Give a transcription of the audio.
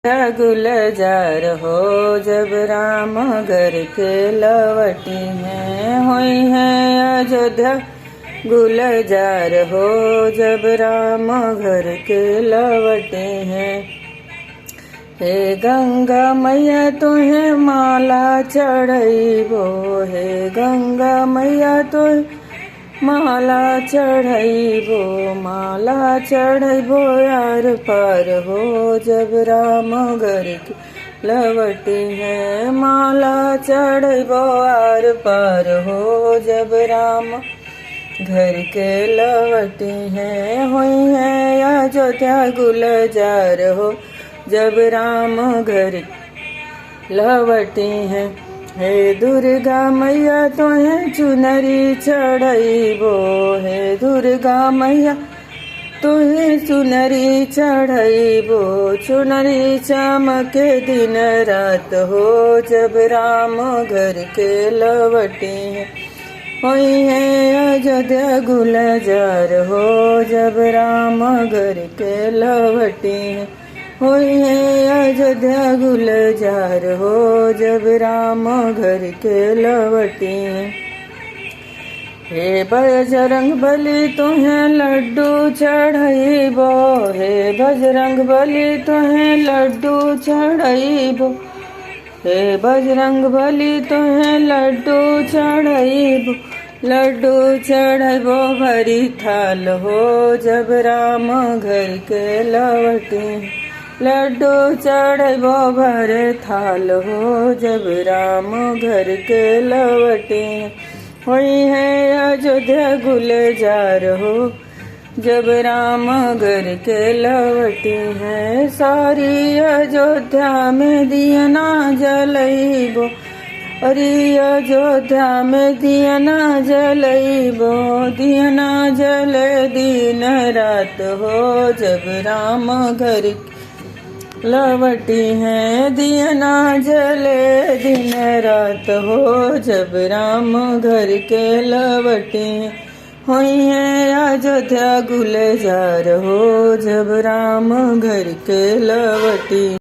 गुलजार हो जब राम घर के लवटी हैं, हुई हैं अयोध्या गुलजार हो जब राम घर के लवटे हैं। हे गंगा मैया तुहे माला चढ़ैबो, हे गंगा मैया तुहे माला चढ़ैबो, माला चढ़ैबो यार पार हो जब राम घर के लवटी हैं। माला चढ़ैबो यार पार हो जब राम घर के लवटी हैं, हुई हैं अयोध्या गुलजार हो जब राम घर लवटी हैं। हे दुर्गा मैया तुहे चुनरी चढ़ैबो, हे दुर्गा मैया तुहे चुनरी चढ़ैबो, चुनरी चमके दिन रात हो जब राम घर के लवटी हैं। हुई हैं अयोध्या गुलजार हो जब राम घर के लवटी हैं। हुई हैं अयोध्या गुलजार हो जब राम घर के लवटी हैं। हे बजरंग बली तुहें लड्डू चढ़ैबो, हे बजरंग बली तुहें लड्डू चढ़ैबो, हे बजरंग बली तुहें लड्डू चढ़ैबो, लड्डू चढ़ैबो भरी थाल हो जब राम घर के लवटी हैं। लड्डू चढ़ैबो भरे थाल हो जब राम घर के लवटी हैं। हुई हैं अयोध्या गुलजार हो जब राम घर के लवटी हैं। सारी अयोध्या में दिया ना जलैबो, अरे अयोध्या में दिया ना जलैबो, दिया ना जले दिन रात हो जब राम घर लवटी हैं। दिया ना जले दिन रात हो जब राम घर के लवटी हैं। हुई हैं अयोध्या गुलजार हो जब राम घर के लवटी।